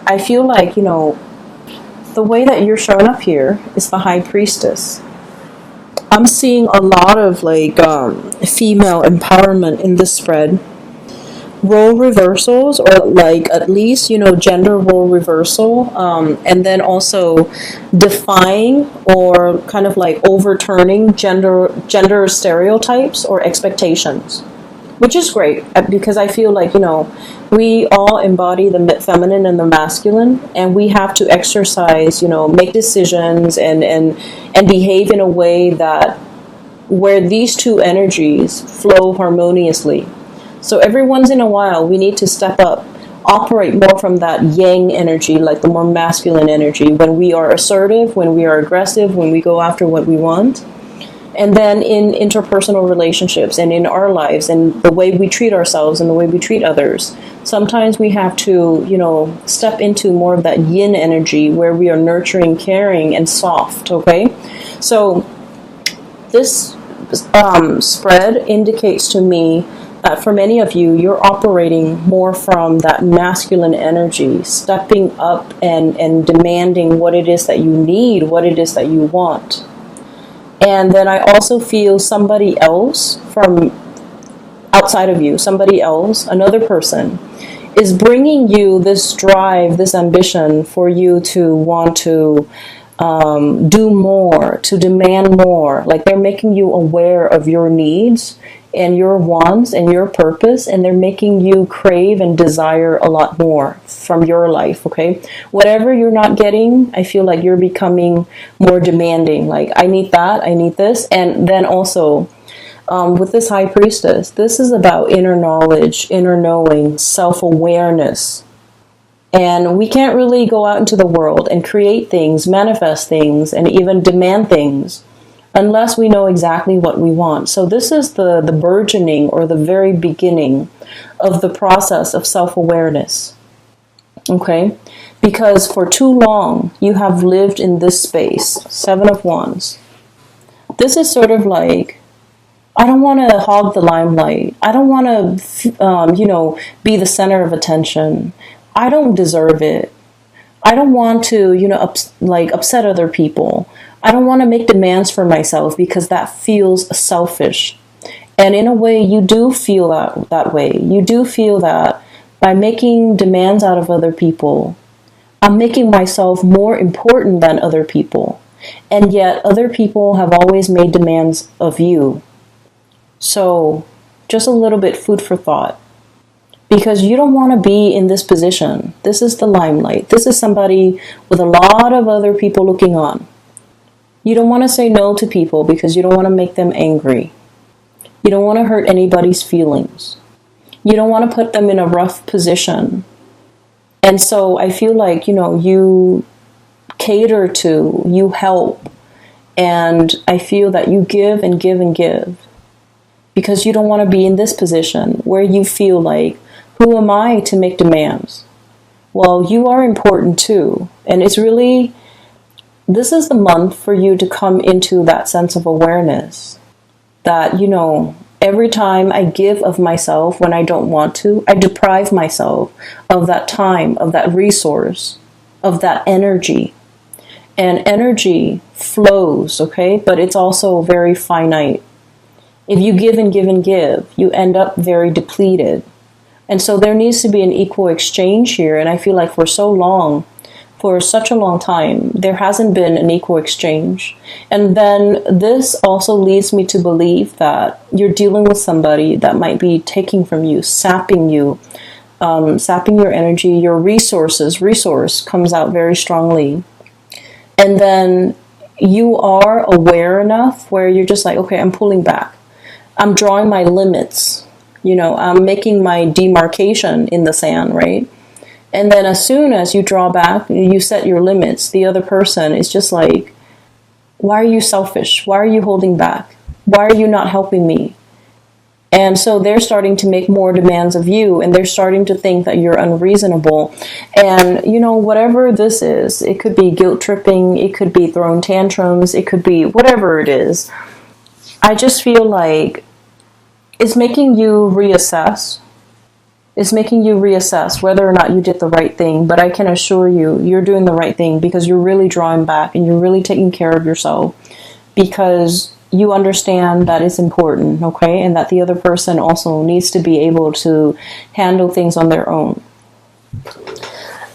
I feel like, you know, the way that you're showing up here is the High Priestess. I'm seeing a lot of like female empowerment in this spread. Role reversals, or like at least, you know, gender role reversal, and then also defying or kind of like overturning gender stereotypes or expectations, which is great because I feel like, you know, we all embody the feminine and the masculine, and we have to exercise, you know, make decisions and behave in a way that where these two energies flow harmoniously. So every once in a while, we need to step up, operate more from that yang energy, like the more masculine energy, when we are assertive, when we are aggressive, when we go after what we want. And then in interpersonal relationships and in our lives and the way we treat ourselves and the way we treat others, sometimes we have to, you know, step into more of that yin energy where we are nurturing, caring, and soft, okay? So this spread indicates to me that for many of you, you're operating more from that masculine energy, stepping up and demanding what it is that you need, what it is that you want. And then I also feel somebody else from outside of you, somebody else, another person, is bringing you this drive, this ambition for you to want to do more, to demand more. Like they're making you aware of your needs and your wants and your purpose, and they're making you crave and desire a lot more from your life, okay? Whatever you're not getting, I feel like you're becoming more demanding. Like, I need that, I need this. And then also, with this High Priestess, this is about inner knowledge, inner knowing, self-awareness. And we can't really go out into the world and create things, manifest things, and even demand things unless we know exactly what we want. So this is the burgeoning or the very beginning of the process of self-awareness. Okay? Because for too long, you have lived in this space. 7 of Wands. This is sort of like, I don't want to hog the limelight. I don't want to, you know, be the center of attention. I don't deserve it. I don't want to, you know, upset other people. I don't want to make demands for myself because that feels selfish. And in a way, you do feel that way. You do feel that by making demands out of other people, I'm making myself more important than other people. And yet other people have always made demands of you. So just a little bit food for thought. Because you don't want to be in this position. This is the limelight. This is somebody with a lot of other people looking on. You don't want to say no to people because you don't want to make them angry. You don't want to hurt anybody's feelings. You don't want to put them in a rough position. And so I feel like, you know, you cater to, you help, and I feel that you give and give and give. Because you don't want to be in this position where you feel like, who am I to make demands? Well, you are important too. And it's really, this is the month for you to come into that sense of awareness. That, you know, every time I give of myself when I don't want to, I deprive myself of that time, of that resource, of that energy. And energy flows, okay? But it's also very finite. If you give and give and give, you end up very depleted. And so there needs to be an equal exchange here. And I feel like for such a long time, there hasn't been an equal exchange. And then this also leads me to believe that you're dealing with somebody that might be taking from you, sapping you, sapping your energy, your resources. Resource comes out very strongly. And then you are aware enough where you're just like, okay, I'm pulling back. I'm drawing my limits. You know, I'm making my demarcation in the sand, right? And then as soon as you draw back, you set your limits, the other person is just like, why are you selfish? Why are you holding back? Why are you not helping me? And so they're starting to make more demands of you, and they're starting to think that you're unreasonable. And, you know, whatever this is, it could be guilt tripping, it could be throwing tantrums, it could be whatever it is. I just feel like it's making you reassess It's making you reassess whether or not you did the right thing. But I can assure you, you're doing the right thing because you're really drawing back and you're really taking care of yourself because you understand that it's important, okay? And that the other person also needs to be able to handle things on their own.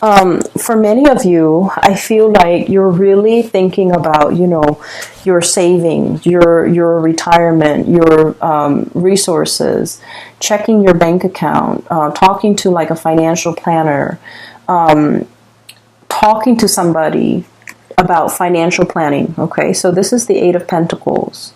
For many of you, I feel like you're really thinking about, you know, your savings, your retirement, your resources, checking your bank account, talking to like a financial planner, talking to somebody about financial planning, okay? So this is the Eight of Pentacles.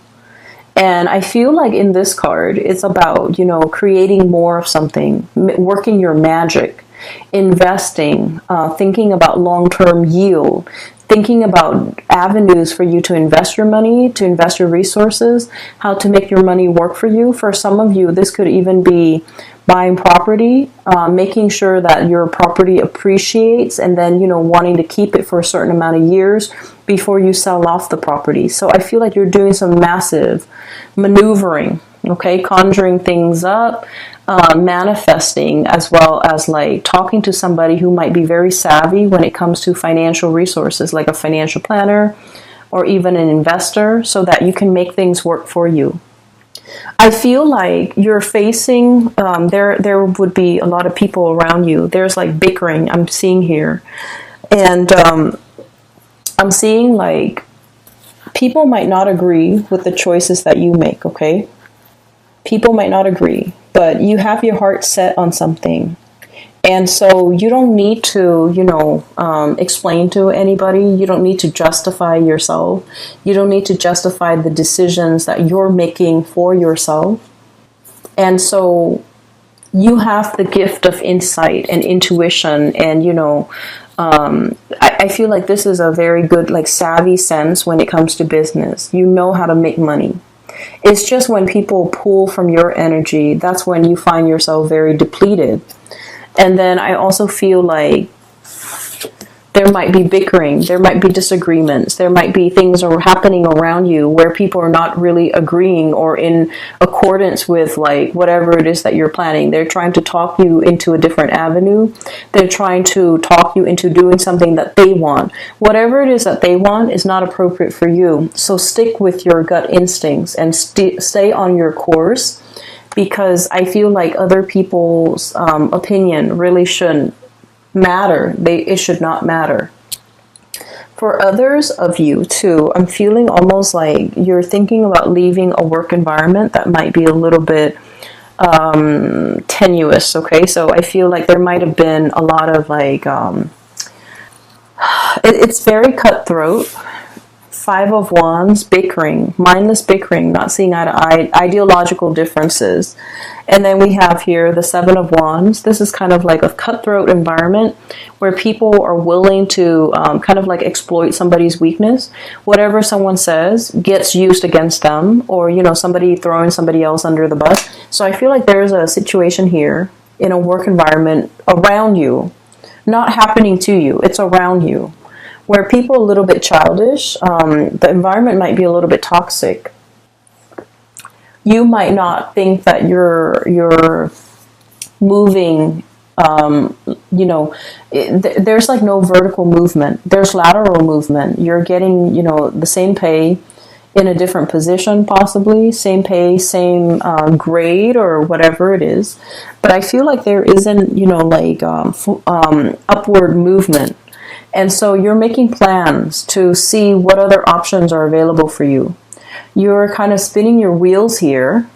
And I feel like in this card, it's about, you know, creating more of something, working your magic, investing, thinking about long-term yield, thinking about avenues for you to invest your money, to invest your resources, how to make your money work for you. For some of you, this could even be buying property, making sure that your property appreciates, and then, you know, wanting to keep it for a certain amount of years before you sell off the property. So I feel like you're doing some massive maneuvering, okay, conjuring things up, manifesting, as well as like talking to somebody who might be very savvy when it comes to financial resources, like a financial planner or even an investor, so that you can make things work for you. I feel like you're facing, there would be a lot of people around you. There's like bickering I'm seeing here. And I'm seeing like people might not agree with the choices that you make, okay? People might not agree, but you have your heart set on something. And so you don't need to, you know, explain to anybody. You don't need to justify yourself. You don't need to justify the decisions that you're making for yourself. And so you have the gift of insight and intuition. And, you know, I feel like this is a very good, like, savvy sense when it comes to business. You know how to make money. It's just when people pull from your energy, that's when you find yourself very depleted. And then I also feel like there might be bickering, there might be disagreements, there might be things are happening around you where people are not really agreeing or in accordance with like whatever it is that you're planning. They're trying to talk you into a different avenue. They're trying to talk you into doing something that they want. Whatever it is that they want is not appropriate for you. So stick with your gut instincts and stay on your course, because I feel like other people's opinion really shouldn't matter. It should not matter. For others of you too, I'm feeling almost like you're thinking about leaving a work environment that might be a little bit tenuous, okay? So I feel like there might have been a lot of like, it's very cutthroat. Five of Wands, bickering, mindless bickering, not seeing eye to eye, ideological differences. And then we have here the Seven of Wands. This is kind of like a cutthroat environment where people are willing to kind of like exploit somebody's weakness. Whatever someone says gets used against them, or, you know, somebody throwing somebody else under the bus. So I feel like there's a situation here in a work environment around you, not happening to you, it's around you, where people are a little bit childish. The environment might be a little bit toxic. You might not think that you're moving, you know, there's like no vertical movement. There's lateral movement. You're getting, you know, the same pay in a different position, possibly. Same pay, same grade, or whatever it is. But I feel like there isn't, you know, like upward movement. And so you're making plans to see what other options are available for you. You're kind of spinning your wheels here,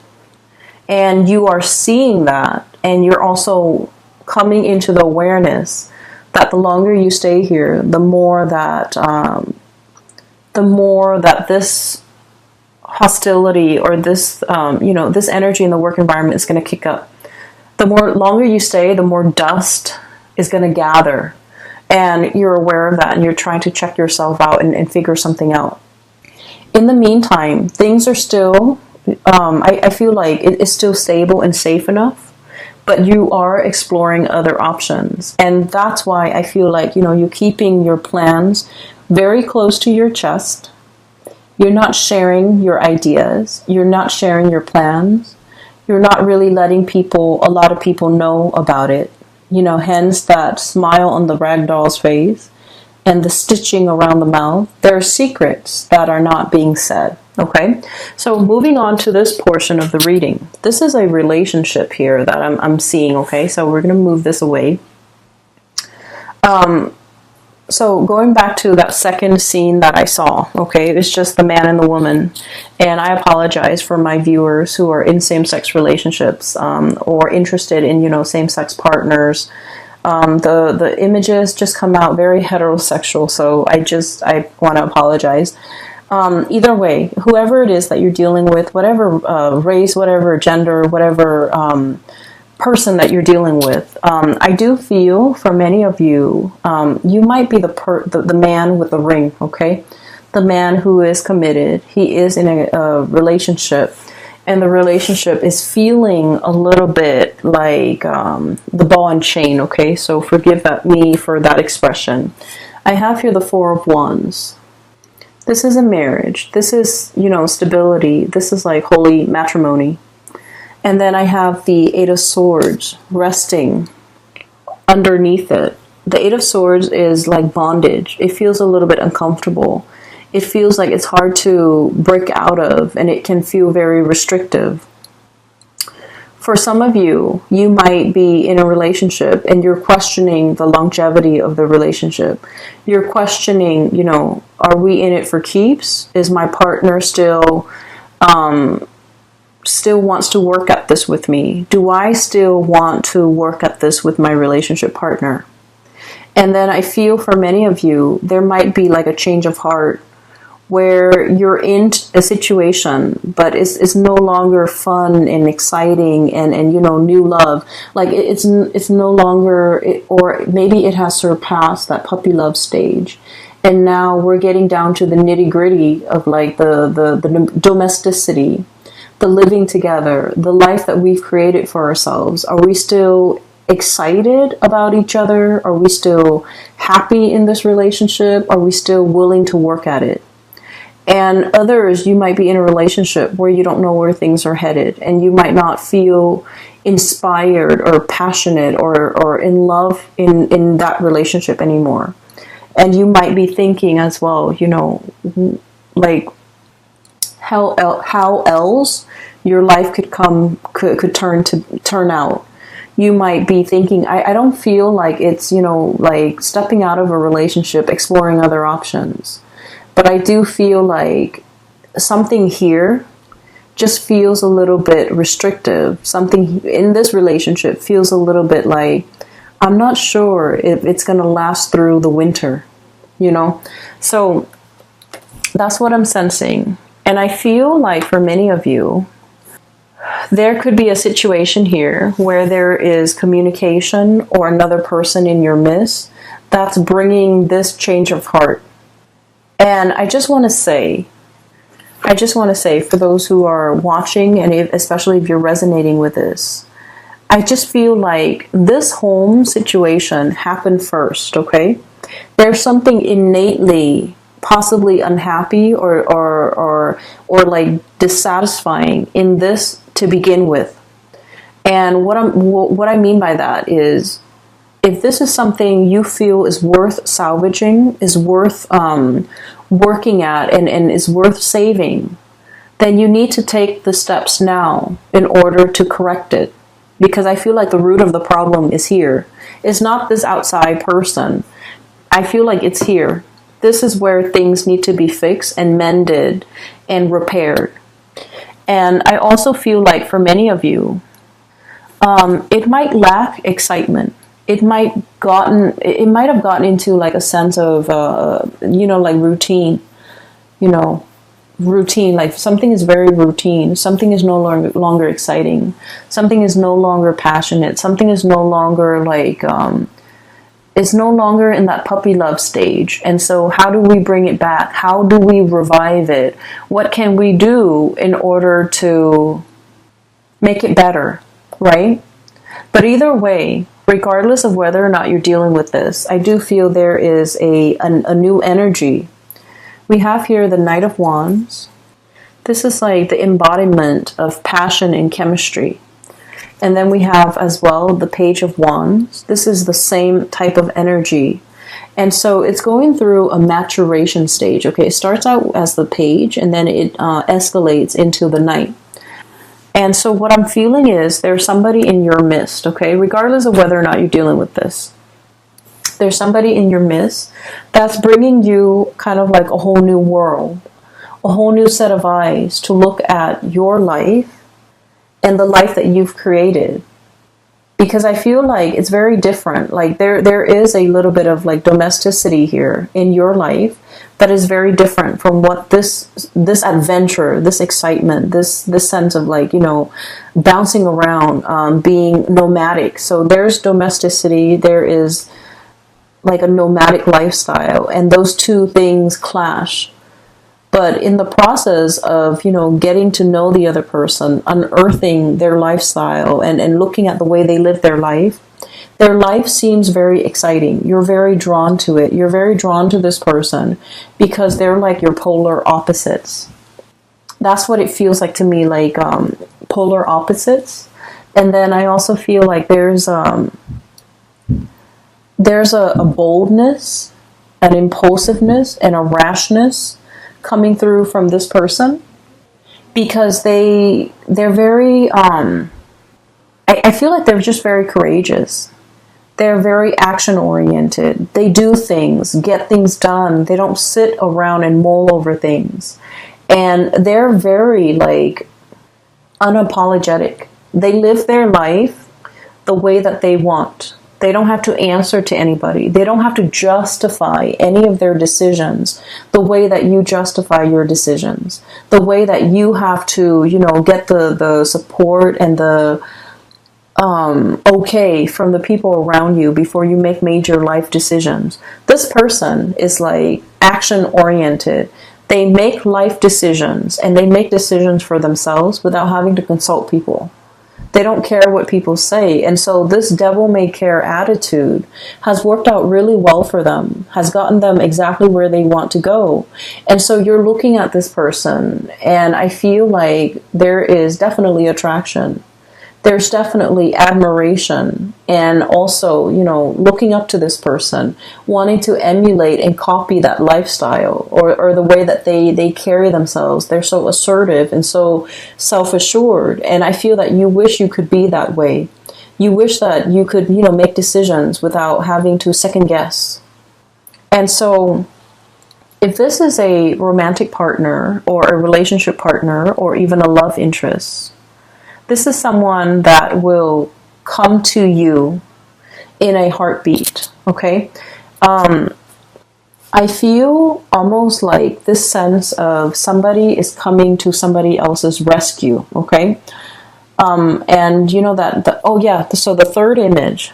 and you are seeing that, and you're also coming into the awareness that the longer you stay here, the more that this hostility or this you know, this energy in the work environment is going to kick up. The more longer you stay, the more dust is going to gather. And you're aware of that, and you're trying to check yourself out and figure something out. In the meantime, things are still, I feel like it is still stable and safe enough, but you are exploring other options. And that's why I feel like, you know, you're keeping your plans very close to your chest. You're not sharing your ideas. You're not sharing your plans. You're not really letting a lot of people know about it. You know, hence that smile on the ragdoll's face and the stitching around the mouth. There are secrets that are not being said. Okay, so moving on to this portion of the reading. This is a relationship here that I'm seeing. Okay, so we're going to move this away. So going back to that second scene that I saw, okay, it's just the man and the woman. And I apologize for my viewers who are in same-sex relationships or interested in, you know, same-sex partners. The images just come out very heterosexual, so I want to apologize. Either way, whoever it is that you're dealing with, whatever race, whatever gender, whatever person that you're dealing with, I do feel for many of you, you might be the man with the ring, okay? The man who is committed. He is in a relationship, and the relationship is feeling a little bit like the ball and chain, okay? So forgive me for that expression. I have here the Four of Wands. This is a marriage. This is, you know, stability. This is like holy matrimony. And then I have the Eight of Swords resting underneath it. The Eight of Swords is like bondage. It feels a little bit uncomfortable. It feels like it's hard to break out of, and it can feel very restrictive. For some of you, you might be in a relationship and you're questioning the longevity of the relationship. You're questioning, you know, are we in it for keeps? Is my partner still wants to work at this with me? Do I still want to work at this with my relationship partner? And then I feel for many of you, there might be like a change of heart where you're in a situation, but it's no longer fun and exciting and you know, new love. Like it's no longer, or maybe it has surpassed that puppy love stage. And now we're getting down to the nitty gritty of like the domesticity, the living together, the life that we've created for ourselves. Are we still excited about each other? Are we still happy in this relationship? Are we still willing to work at it? And others, you might be in a relationship where you don't know where things are headed, and you might not feel inspired or passionate or in love in that relationship anymore. And you might be thinking as well, you know, like how else your life could turn out. You might be thinking, I don't feel like it's, you know, like stepping out of a relationship, exploring other options. But I do feel like something here just feels a little bit restrictive. Something in this relationship feels a little bit like, I'm not sure if it's going to last through the winter, you know? So that's what I'm sensing. And I feel like for many of you, there could be a situation here where there is communication or another person in your midst that's bringing this change of heart. And I just want to say, for those who are watching, and especially if you're resonating with this, I just feel like this home situation happened first, okay? There's something innately possibly unhappy or like dissatisfying in this to begin with. And what I mean by that is, if this is something you feel is worth salvaging, is worth working at, and is worth saving, then you need to take the steps now in order to correct it. Because I feel like the root of the problem is here. It's not this outside person. I feel like it's here. This is where things need to be fixed and mended and repaired. And I also feel like for many of you, it might lack excitement. It might have gotten into like a sense of, you know, like routine, like something is very routine. Something is no longer exciting. Something is no longer passionate. Something is no longer like, it's no longer in that puppy love stage. And so how do we bring it back? How do we revive it? What can we do in order to make it better, right? But either way, regardless of whether or not you're dealing with this, I do feel there is a new energy. We have here the Knight of Wands. This is like the embodiment of passion and chemistry. And then we have as well the Page of Wands. This is the same type of energy. And so it's going through a maturation stage. Okay, it starts out as the Page, and then it escalates into the Knight. And so what I'm feeling is there's somebody in your midst, okay, regardless of whether or not you're dealing with this. There's somebody in your midst that's bringing you kind of like a whole new world, a whole new set of eyes to look at your life and the life that you've created. Because I feel like it's very different. Like there is a little bit of like domesticity here in your life that is very different from what this adventure, this excitement, this sense of like, you know, bouncing around, being nomadic. So there's domesticity, there is like a nomadic lifestyle, and those two things clash. But in the process of, you know, getting to know the other person, unearthing their lifestyle and looking at the way they live their life seems very exciting. You're very drawn to it. You're very drawn to this person because they're like your polar opposites. That's what it feels like to me, like polar opposites. And then I also feel like there's a boldness, an impulsiveness, and a rashness coming through from this person, because they're very I feel like they're just very courageous. They're very action oriented. They do things, get things done. They don't sit around and mull over things. And they're very like unapologetic. They live their life the way that they want. They don't have to answer to anybody. They don't have to justify any of their decisions the way that you justify your decisions. The way that you have to, you know, get the support and the okay from the people around you before you make major life decisions. This person is like action oriented. They make life decisions, and they make decisions for themselves without having to consult people. They don't care what people say. And so this devil may care attitude has worked out really well for them, has gotten them exactly where they want to go. And so you're looking at this person, and I feel like there is definitely attraction. There's definitely admiration, and also, you know, looking up to this person, wanting to emulate and copy that lifestyle or the way that they carry themselves. They're so assertive and so self-assured. And I feel that you wish you could be that way. You wish that you could, you know, make decisions without having to second guess. And so if this is a romantic partner or a relationship partner or even a love interest, this is someone that will come to you in a heartbeat, okay? I feel almost like this sense of somebody is coming to somebody else's rescue, okay? And you know that, so the third image,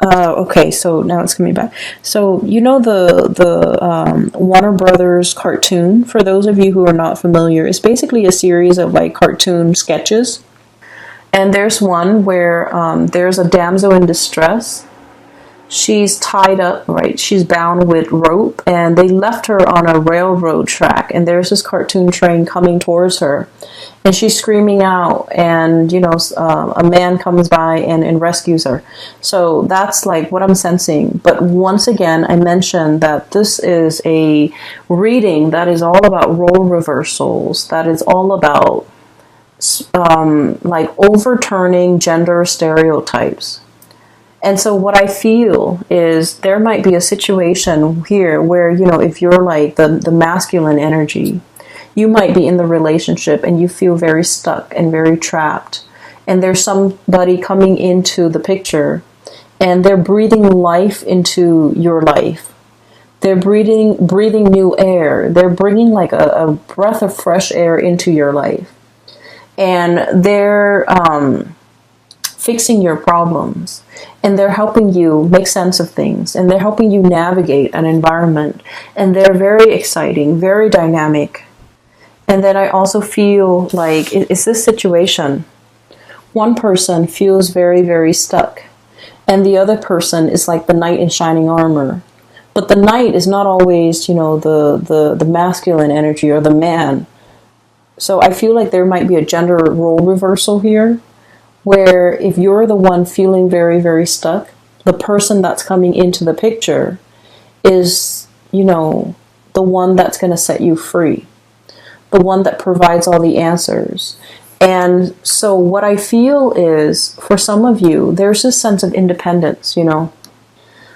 okay, so now it's coming back. So you know the Warner Brothers cartoon, for those of you who are not familiar, it's basically a series of like cartoon sketches. And there's one where there's a damsel in distress. She's tied up, right? She's bound with rope, and they left her on a railroad track. And there's this cartoon train coming towards her, and she's screaming out. And you know, a man comes by and rescues her. So that's like what I'm sensing. But once again, I mentioned that this is a reading that is all about role reversals. That is all about like overturning gender stereotypes. And so what I feel is there might be a situation here where, you know, if you're like the masculine energy, you might be in the relationship and you feel very stuck and very trapped. And there's somebody coming into the picture and they're breathing life into your life. They're breathing new air. They're bringing like a breath of fresh air into your life. And they're fixing your problems, and they're helping you make sense of things, and they're helping you navigate an environment, and they're very exciting, very dynamic. And then I also feel like it's this situation. One person feels very, very stuck, and the other person is like the knight in shining armor. But the knight is not always, you know, the masculine energy or the man. So I feel like there might be a gender role reversal here, where if you're the one feeling very, very stuck, the person that's coming into the picture is, you know, the one that's going to set you free, the one that provides all the answers. And so what I feel is, for some of you, there's this sense of independence, you know,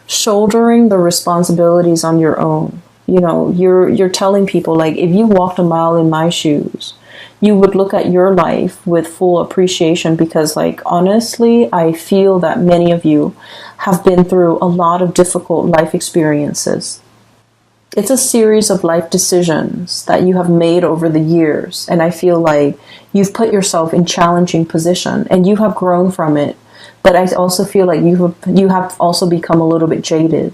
shouldering the responsibilities on your own. You know, you're telling people, like, if you walked a mile in my shoes, you would look at your life with full appreciation, because, like, honestly, I feel that many of you have been through a lot of difficult life experiences. It's a series of life decisions that you have made over the years, and I feel like you've put yourself in challenging position and you have grown from it. But I also feel like you have also become a little bit jaded.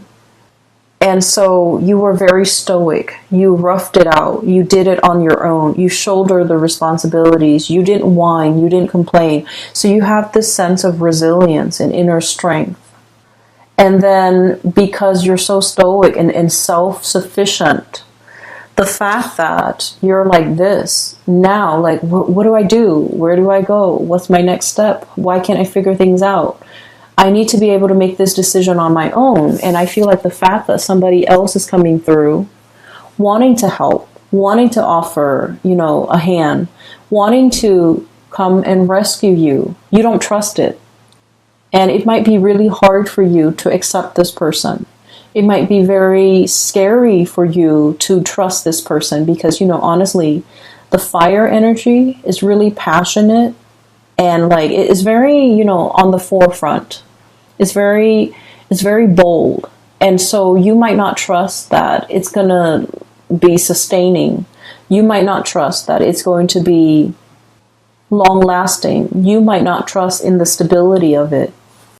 And so you were very stoic. You roughed it out. You did it on your own. You shouldered the responsibilities. You didn't whine. You didn't complain. So you have this sense of resilience and inner strength. And then because you're so stoic and self-sufficient, the fact that you're like this now, like, what do I do? Where do I go? What's my next step? Why can't I figure things out? I need to be able to make this decision on my own. And I feel like the fact that somebody else is coming through, wanting to help, wanting to offer, you know, a hand, wanting to come and rescue you, you don't trust it. And it might be really hard for you to accept this person. It might be very scary for you to trust this person because, you know, honestly, the fire energy is really passionate and, like, it is very, you know, on the forefront. It's very bold. And so you might not trust that it's going to be sustaining. You might not trust that it's going to be long lasting. You might not trust in the stability of it.